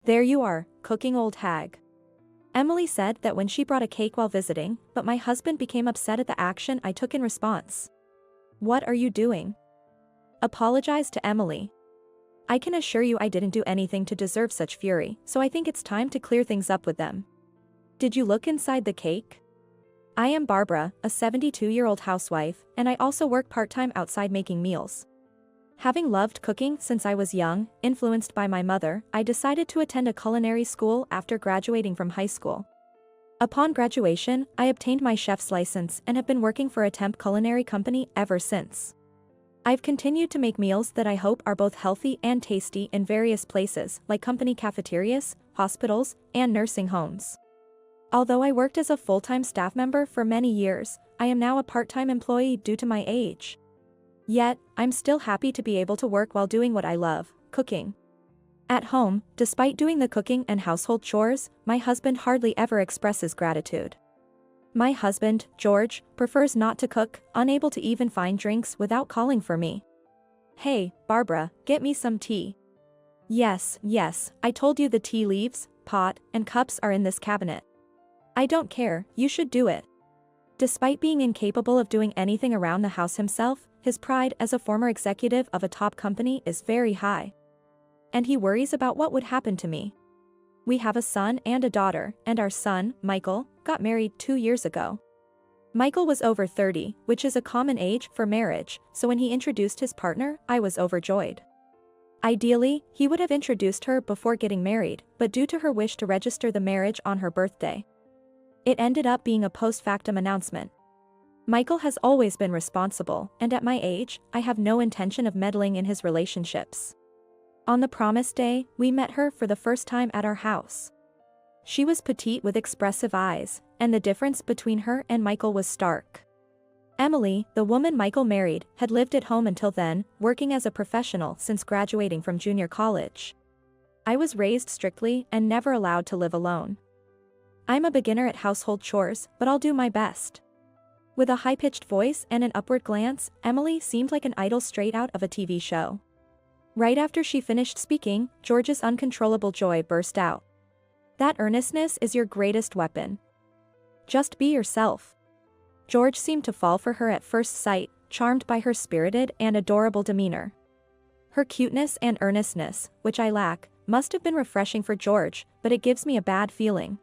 There you are, cooking old hag. Emily said that when she brought a cake while visiting, but my husband became upset at the action I took in response. What are you doing? Apologize to Emily. I can assure you I didn't do anything to deserve such fury, so I think it's time to clear things up with them. Did you look inside the cake? I am Barbara, a 72-year-old housewife, and I also work part-time outside making meals. Having loved cooking since I was young, influenced by my mother, I decided to attend a culinary school after graduating from high school. Upon graduation, I obtained my chef's license and have been working for a temp culinary company ever since. I've continued to make meals that I hope are both healthy and tasty in various places like company cafeterias, hospitals, and nursing homes. Although I worked as a full-time staff member for many years, I am now a part-time employee due to my age. Yet, I'm still happy to be able to work while doing what I love, cooking. At home, despite doing the cooking and household chores, my husband hardly ever expresses gratitude. My husband, George, prefers not to cook, unable to even find drinks without calling for me. Hey, Barbara, get me some tea. Yes, I told you the tea leaves, pot, and cups are in this cabinet. I don't care, you should do it. Despite being incapable of doing anything around the house himself, his pride as a former executive of a top company is very high. And he worries about what would happen to me. We have a son and a daughter, and our son, Michael, got married 2 years ago. Michael was over 30, which is a common age for marriage, so when he introduced his partner, I was overjoyed. Ideally, he would have introduced her before getting married, but due to her wish to register the marriage on her birthday, it ended up being a post-factum announcement. Michael has always been responsible, and at my age, I have no intention of meddling in his relationships. On the promised day, we met her for the first time at our house. She was petite with expressive eyes, and the difference between her and Michael was stark. Emily, the woman Michael married, had lived at home until then, working as a professional since graduating from junior college. I was raised strictly and never allowed to live alone. I'm a beginner at household chores, but I'll do my best. With a high-pitched voice and an upward glance, Emily seemed like an idol straight out of a TV show. Right after she finished speaking, George's uncontrollable joy burst out. That earnestness is your greatest weapon. Just be yourself. George seemed to fall for her at first sight, charmed by her spirited and adorable demeanor. Her cuteness and earnestness, which I lack, must have been refreshing for George, but it gives me a bad feeling.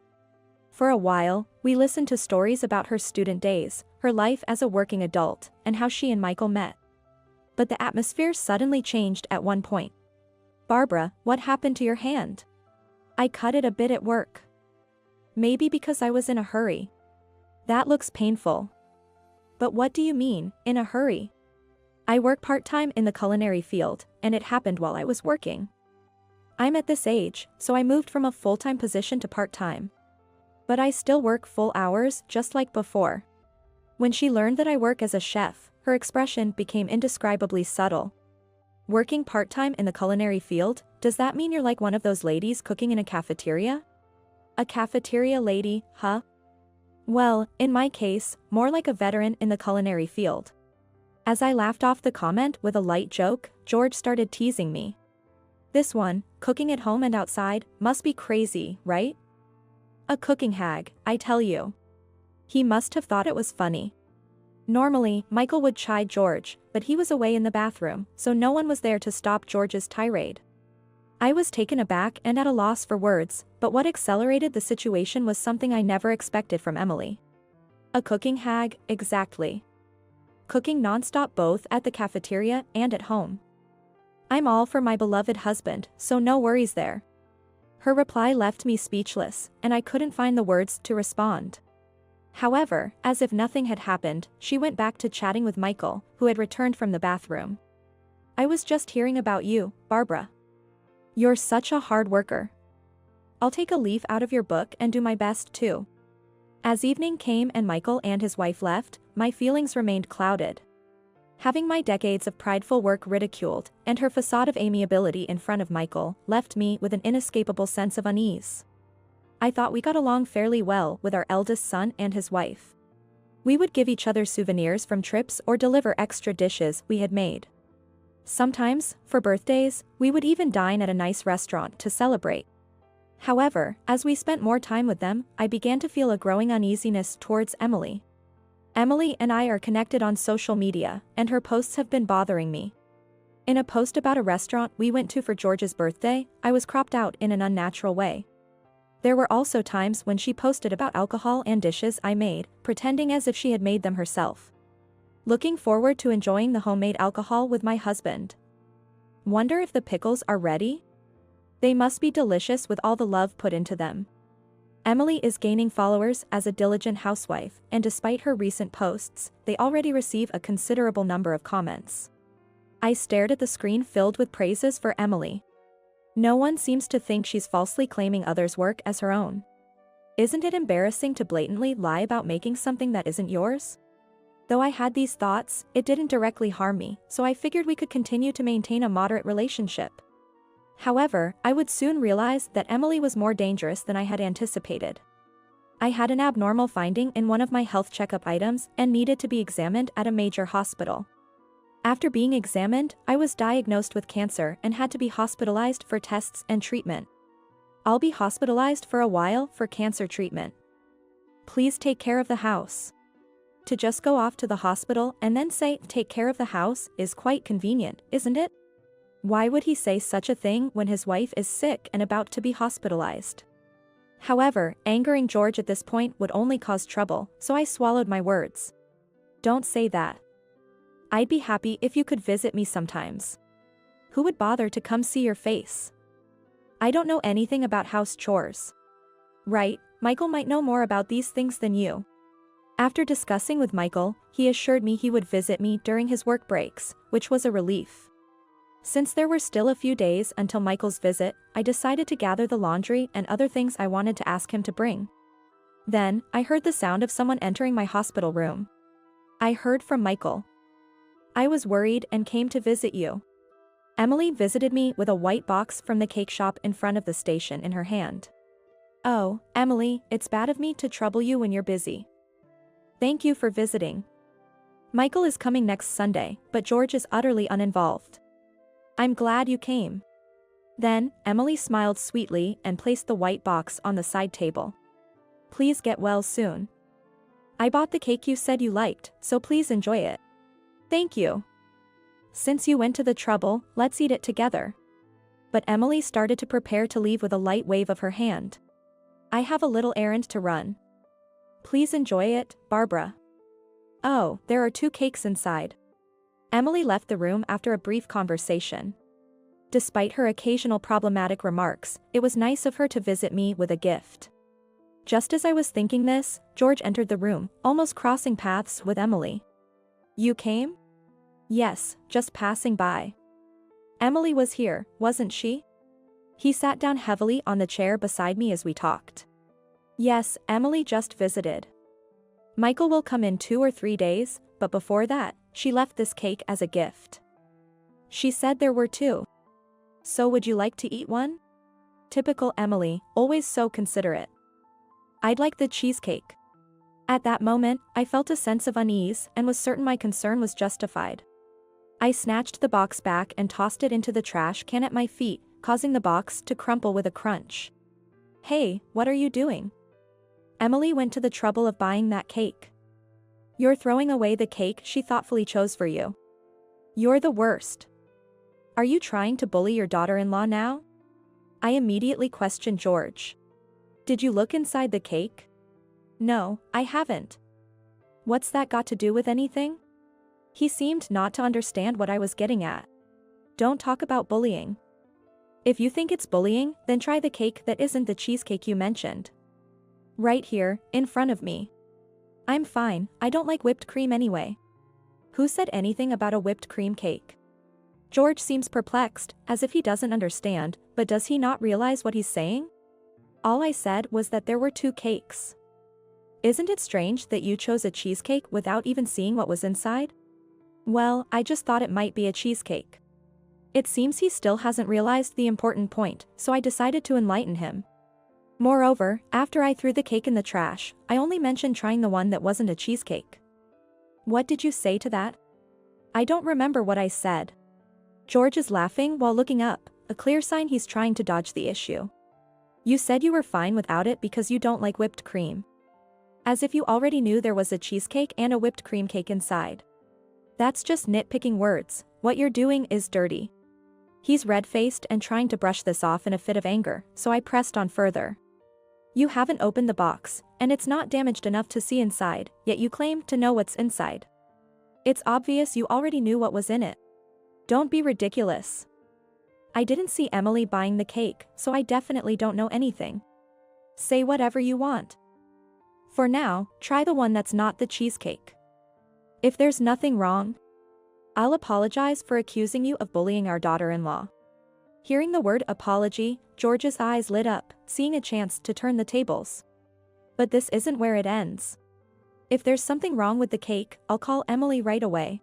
For a while, we listened to stories about her student days, her life as a working adult, and how she and Michael met. But the atmosphere suddenly changed at one point. Barbara, what happened to your hand? I cut it a bit at work. Maybe because I was in a hurry. That looks painful. But what do you mean, in a hurry? I work part-time in the culinary field, and it happened while I was working. I'm at this age, so I moved from a full-time position to part-time. But I still work full hours just like before. When she learned that I work as a chef, her expression became indescribably subtle. Working part-time in the culinary field, does that mean you're like one of those ladies cooking in a cafeteria? A cafeteria lady, huh? Well, in my case, more like a veteran in the culinary field. As I laughed off the comment with a light joke, George started teasing me. This one, cooking at home and outside, must be crazy, right? A cooking hag, I tell you. He must have thought it was funny. Normally, Michael would chide George, but he was away in the bathroom, so no one was there to stop George's tirade. I was taken aback and at a loss for words, but what accelerated the situation was something I never expected from Emily. A cooking hag, exactly. Cooking nonstop both at the cafeteria and at home. I'm all for my beloved husband, so no worries there. Her reply left me speechless, and I couldn't find the words to respond. However, as if nothing had happened, she went back to chatting with Michael, who had returned from the bathroom. I was just hearing about you, Barbara. You're such a hard worker. I'll take a leaf out of your book and do my best too. As evening came and Michael and his wife left, my feelings remained clouded. Having my decades of prideful work ridiculed, and her facade of amiability in front of Michael, left me with an inescapable sense of unease. I thought we got along fairly well with our eldest son and his wife. We would give each other souvenirs from trips or deliver extra dishes we had made. Sometimes, for birthdays, we would even dine at a nice restaurant to celebrate. However, as we spent more time with them, I began to feel a growing uneasiness towards Emily. Emily and I are connected on social media, and her posts have been bothering me. In a post about a restaurant we went to for George's birthday, I was cropped out in an unnatural way. There were also times when she posted about alcohol and dishes I made, pretending as if she had made them herself. Looking forward to enjoying the homemade alcohol with my husband. Wonder if the pickles are ready? They must be delicious with all the love put into them. Emily is gaining followers as a diligent housewife, and despite her recent posts, they already receive a considerable number of comments. I stared at the screen filled with praises for Emily. No one seems to think she's falsely claiming others' work as her own. Isn't it embarrassing to blatantly lie about making something that isn't yours? Though I had these thoughts, it didn't directly harm me, so I figured we could continue to maintain a moderate relationship. However, I would soon realize that Emily was more dangerous than I had anticipated. I had an abnormal finding in one of my health checkup items and needed to be examined at a major hospital. After being examined, I was diagnosed with cancer and had to be hospitalized for tests and treatment. I'll be hospitalized for a while for cancer treatment. Please take care of the house. To just go off to the hospital and then say, "Take care of the house," is quite convenient, isn't it? Why would he say such a thing when his wife is sick and about to be hospitalized? However, angering George at this point would only cause trouble, so I swallowed my words. Don't say that. I'd be happy if you could visit me sometimes. Who would bother to come see your face? I don't know anything about house chores. Right, Michael might know more about these things than you. After discussing with Michael, he assured me he would visit me during his work breaks, which was a relief. Since there were still a few days until Michael's visit, I decided to gather the laundry and other things I wanted to ask him to bring. Then, I heard the sound of someone entering my hospital room. I heard from Michael. I was worried and came to visit you. Emily visited me with a white box from the cake shop in front of the station in her hand. Oh, Emily, it's bad of me to trouble you when you're busy. Thank you for visiting. Michael is coming next Sunday, but George is utterly uninvolved. I'm glad you came. Then, Emily smiled sweetly and placed the white box on the side table. Please get well soon. I bought the cake you said you liked, so please enjoy it. Thank you. Since you went to the trouble, let's eat it together. But Emily started to prepare to leave with a light wave of her hand. I have a little errand to run. Please enjoy it, Barbara. Oh, there are 2 cakes inside. Emily left the room after a brief conversation. Despite her occasional problematic remarks, it was nice of her to visit me with a gift. Just as I was thinking this, George entered the room, almost crossing paths with Emily. You came? Yes, just passing by. Emily was here, wasn't she? He sat down heavily on the chair beside me as we talked. Yes, Emily just visited. Michael will come in 2 or 3 days, but before that, she left this cake as a gift. She said there were 2. So would you like to eat one? Typical Emily, always so considerate. I'd like the cheesecake. At that moment, I felt a sense of unease and was certain my concern was justified. I snatched the box back and tossed it into the trash can at my feet, causing the box to crumple with a crunch. Hey, what are you doing? Emily went to the trouble of buying that cake. You're throwing away the cake she thoughtfully chose for you. You're the worst. Are you trying to bully your daughter-in-law now? I immediately questioned George. Did you look inside the cake? No, I haven't. What's that got to do with anything? He seemed not to understand what I was getting at. Don't talk about bullying. If you think it's bullying, then try the cake that isn't the cheesecake you mentioned. Right here, in front of me. I'm fine, I don't like whipped cream anyway. Who said anything about a whipped cream cake? George seems perplexed, as if he doesn't understand, but does he not realize what he's saying? All I said was that there were 2 cakes. Isn't it strange that you chose a cheesecake without even seeing what was inside? Well, I just thought it might be a cheesecake. It seems he still hasn't realized the important point, so I decided to enlighten him. Moreover, after I threw the cake in the trash, I only mentioned trying the one that wasn't a cheesecake. What did you say to that? I don't remember what I said. George is laughing while looking up, a clear sign he's trying to dodge the issue. You said you were fine without it because you don't like whipped cream. As if you already knew there was a cheesecake and a whipped cream cake inside. That's just nitpicking words, what you're doing is dirty. He's red-faced and trying to brush this off in a fit of anger, so I pressed on further. You haven't opened the box, and it's not damaged enough to see inside, yet you claim to know what's inside. It's obvious you already knew what was in it. Don't be ridiculous. I didn't see Emily buying the cake, so I definitely don't know anything. Say whatever you want. For now, try the one that's not the cheesecake. If there's nothing wrong, I'll apologize for accusing you of bullying our daughter-in-law. Hearing the word apology, George's eyes lit up, seeing a chance to turn the tables. But this isn't where it ends. If there's something wrong with the cake, I'll call Emily right away.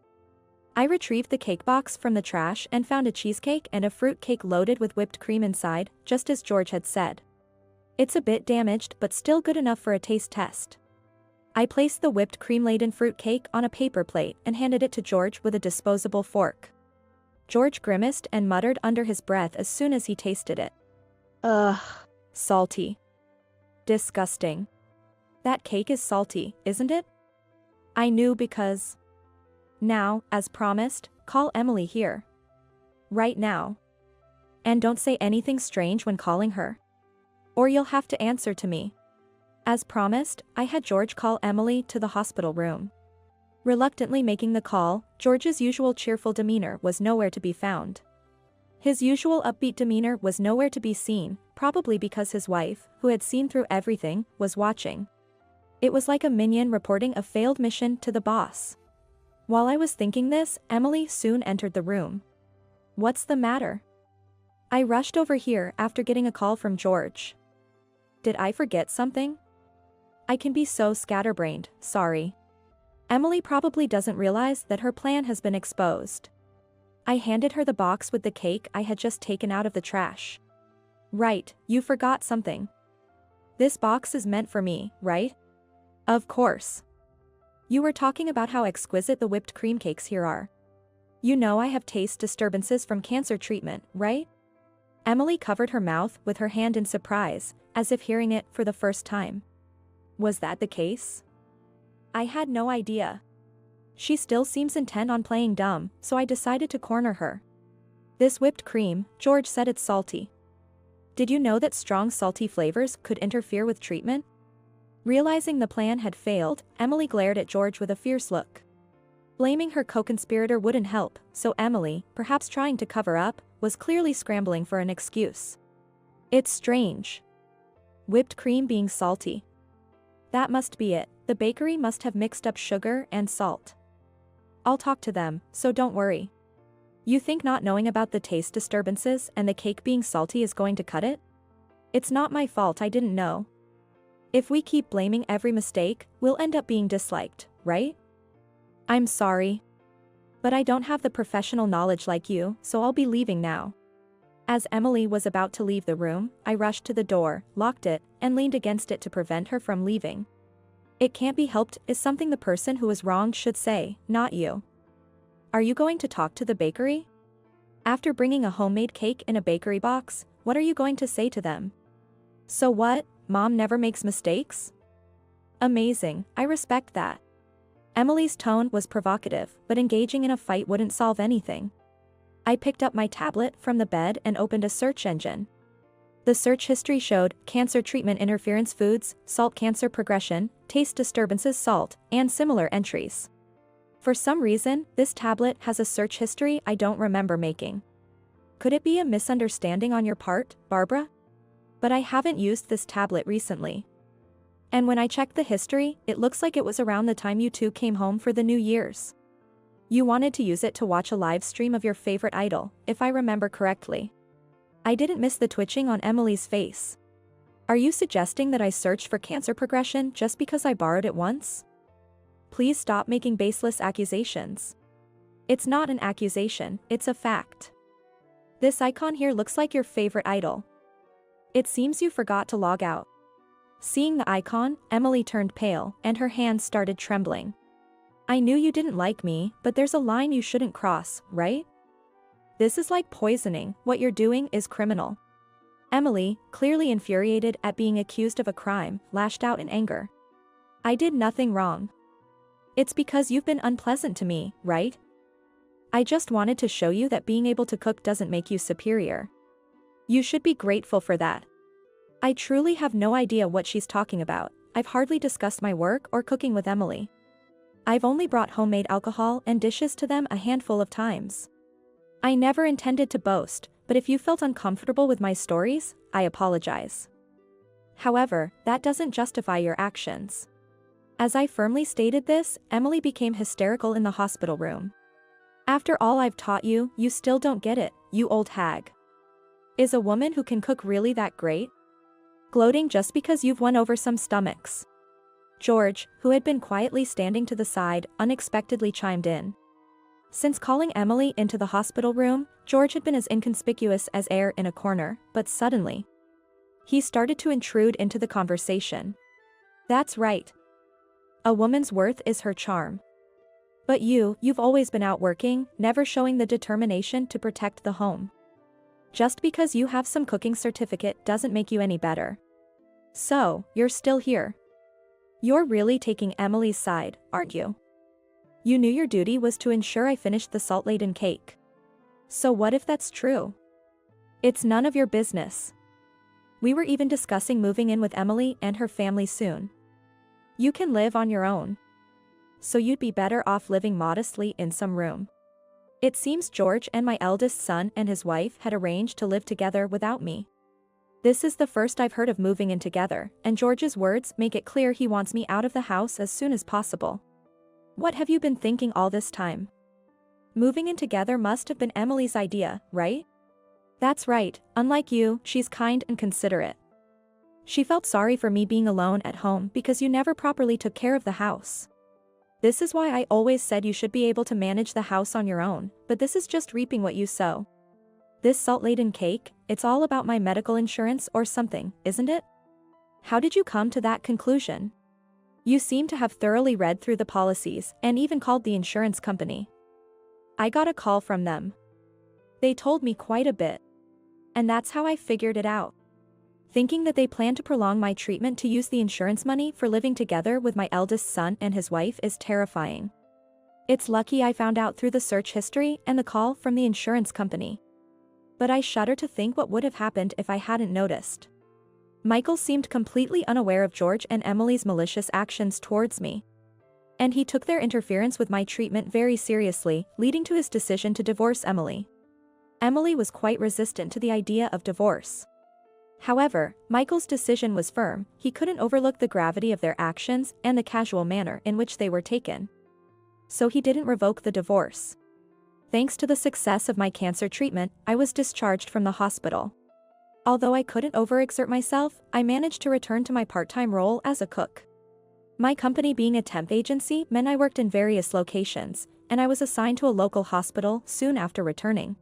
I retrieved the cake box from the trash and found a cheesecake and a fruit cake loaded with whipped cream inside, just as George had said. It's a bit damaged but still good enough for a taste test. I placed the whipped cream-laden fruit cake on a paper plate and handed it to George with a disposable fork. George grimaced and muttered under his breath as soon as he tasted it. Ugh. Salty. Disgusting. That cake is salty, isn't it? I knew because... Now, as promised, call Emily here. Right now. And don't say anything strange when calling her. Or you'll have to answer to me. As promised, I had George call Emily to the hospital room. Reluctantly making the call, George's usual cheerful demeanor was nowhere to be found. His usual upbeat demeanor was nowhere to be seen, probably because his wife, who had seen through everything, was watching. It was like a minion reporting a failed mission to the boss. While I was thinking this, Emily soon entered the room. What's the matter? I rushed over here after getting a call from George. Did I forget something? I can be so scatterbrained, sorry. Emily probably doesn't realize that her plan has been exposed. I handed her the box with the cake I had just taken out of the trash. Right, you forgot something. This box is meant for me, right? Of course. You were talking about how exquisite the whipped cream cakes here are. You know I have taste disturbances from cancer treatment, right? Emily covered her mouth with her hand in surprise, as if hearing it for the first time. Was that the case? I had no idea. She still seems intent on playing dumb, so I decided to corner her. This whipped cream, George said it's salty. Did you know that strong salty flavors could interfere with treatment? Realizing the plan had failed, Emily glared at George with a fierce look. Blaming her co-conspirator wouldn't help, so Emily, perhaps trying to cover up, was clearly scrambling for an excuse. It's strange. Whipped cream being salty. That must be it, the bakery must have mixed up sugar and salt. I'll talk to them, so don't worry. You think not knowing about the taste disturbances and the cake being salty is going to cut it? It's not my fault I didn't know. If we keep blaming every mistake, we'll end up being disliked, right? I'm sorry. But I don't have the professional knowledge like you, so I'll be leaving now. As Emily was about to leave the room, I rushed to the door, locked it, and leaned against it to prevent her from leaving. It can't be helped is something the person who was wronged should say, not you. Are you going to talk to the bakery? After bringing a homemade cake in a bakery box, what are you going to say to them? So what, Mom never makes mistakes? Amazing, I respect that. Emily's tone was provocative, but engaging in a fight wouldn't solve anything. I picked up my tablet from the bed and opened a search engine. The search history showed cancer treatment interference foods, salt cancer progression, taste disturbances salt, and similar entries. For some reason, this tablet has a search history I don't remember making. Could it be a misunderstanding on your part, Barbara? But I haven't used this tablet recently. And when I checked the history, it looks like it was around the time you two came home for the New Year's. You wanted to use it to watch a live stream of your favorite idol, if I remember correctly. I didn't miss the twitching on Emily's face. Are you suggesting that I searched for cancer progression just because I borrowed it once? Please stop making baseless accusations. It's not an accusation, it's a fact. This icon here looks like your favorite idol. It seems you forgot to log out. Seeing the icon, Emily turned pale, and her hands started trembling. I knew you didn't like me, but there's a line you shouldn't cross, right? This is like poisoning, what you're doing is criminal. Emily, clearly infuriated at being accused of a crime, lashed out in anger. I did nothing wrong. It's because you've been unpleasant to me, right? I just wanted to show you that being able to cook doesn't make you superior. You should be grateful for that. I truly have no idea what she's talking about. I've hardly discussed my work or cooking with Emily. I've only brought homemade alcohol and dishes to them a handful of times. I never intended to boast, but if you felt uncomfortable with my stories, I apologize. However, that doesn't justify your actions. As I firmly stated this, Emily became hysterical in the hospital room. After all I've taught you, you still don't get it, you old hag. Is a woman who can cook really that great? Gloating just because you've won over some stomachs. George, who had been quietly standing to the side, unexpectedly chimed in. Since calling Emily into the hospital room, George had been as inconspicuous as air in a corner, but suddenly, he started to intrude into the conversation. That's right. A woman's worth is her charm. But you've always been out working, never showing the determination to protect the home. Just because you have some cooking certificate doesn't make you any better. So, you're still here. You're really taking Emily's side, aren't you? You knew your duty was to ensure I finished the salt-laden cake. So what if that's true? It's none of your business. We were even discussing moving in with Emily and her family soon. You can live on your own. So you'd be better off living modestly in some room. It seems George and my eldest son and his wife had arranged to live together without me. This is the first I've heard of moving in together, and George's words make it clear he wants me out of the house as soon as possible. What have you been thinking all this time? Moving in together must have been Emily's idea, right? That's right, unlike you, she's kind and considerate. She felt sorry for me being alone at home because you never properly took care of the house. This is why I always said you should be able to manage the house on your own, but this is just reaping what you sow. This salt-laden cake, it's all about my medical insurance or something, isn't it? How did you come to that conclusion? You seem to have thoroughly read through the policies and even called the insurance company. I got a call from them. They told me quite a bit. And that's how I figured it out. Thinking that they plan to prolong my treatment to use the insurance money for living together with my eldest son and his wife is terrifying. It's lucky I found out through the search history and the call from the insurance company. But I shudder to think what would have happened if I hadn't noticed. Michael seemed completely unaware of George and Emily's malicious actions towards me. And he took their interference with my treatment very seriously, leading to his decision to divorce Emily. Emily was quite resistant to the idea of divorce. However, Michael's decision was firm. He couldn't overlook the gravity of their actions and the casual manner in which they were taken. So he didn't revoke the divorce. Thanks to the success of my cancer treatment, I was discharged from the hospital. Although I couldn't overexert myself, I managed to return to my part-time role as a cook. My company being a temp agency meant I worked in various locations, and I was assigned to a local hospital soon after returning.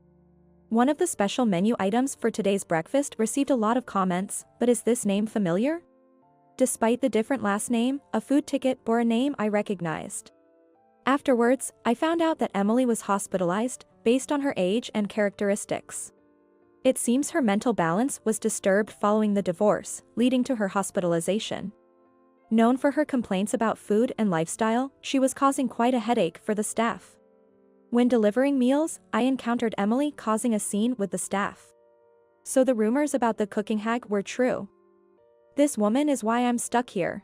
One of the special menu items for today's breakfast received a lot of comments, but is this name familiar? Despite the different last name, a food ticket bore a name I recognized. Afterwards, I found out that Emily was hospitalized, based on her age and characteristics. It seems her mental balance was disturbed following the divorce, leading to her hospitalization. Known for her complaints about food and lifestyle, she was causing quite a headache for the staff. When delivering meals, I encountered Emily causing a scene with the staff. So the rumors about the cooking hag were true. This woman is why I'm stuck here.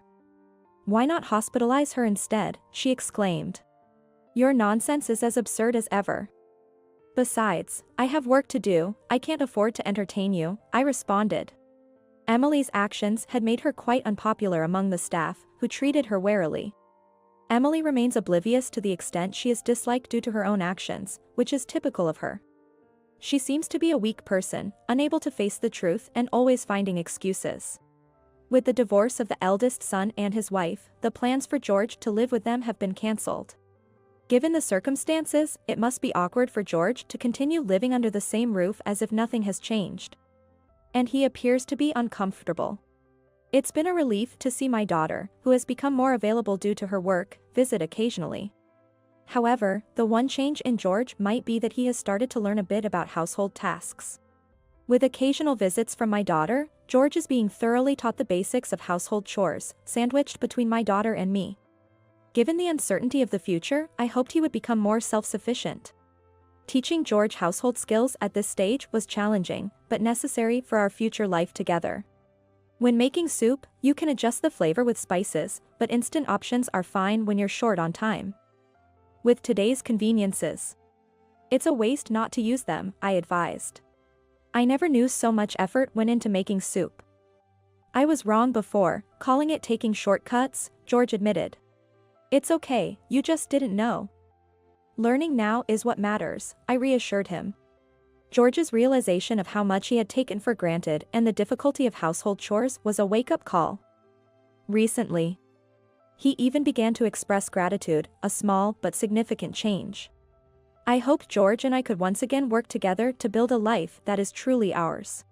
Why not hospitalize her instead? She exclaimed. Your nonsense is as absurd as ever. Besides, I have work to do, I can't afford to entertain you, I responded. Emily's actions had made her quite unpopular among the staff, who treated her warily. Emily remains oblivious to the extent she is disliked due to her own actions, which is typical of her. She seems to be a weak person, unable to face the truth and always finding excuses. With the divorce of the eldest son and his wife, the plans for George to live with them have been cancelled. Given the circumstances, it must be awkward for George to continue living under the same roof as if nothing has changed. And he appears to be uncomfortable. It's been a relief to see my daughter, who has become more available due to her work, visit occasionally. However, the one change in George might be that he has started to learn a bit about household tasks. With occasional visits from my daughter, George is being thoroughly taught the basics of household chores, sandwiched between my daughter and me. Given the uncertainty of the future, I hoped he would become more self-sufficient. Teaching George household skills at this stage was challenging, but necessary for our future life together. When making soup, you can adjust the flavor with spices, but instant options are fine when you're short on time. With today's conveniences, it's a waste not to use them, I advised. I never knew so much effort went into making soup. I was wrong before, calling it taking shortcuts, George admitted. It's okay, you just didn't know. Learning now is what matters, I reassured him. George's realization of how much he had taken for granted and the difficulty of household chores was a wake-up call. Recently, he even began to express gratitude, a small but significant change. I hoped George and I could once again work together to build a life that is truly ours.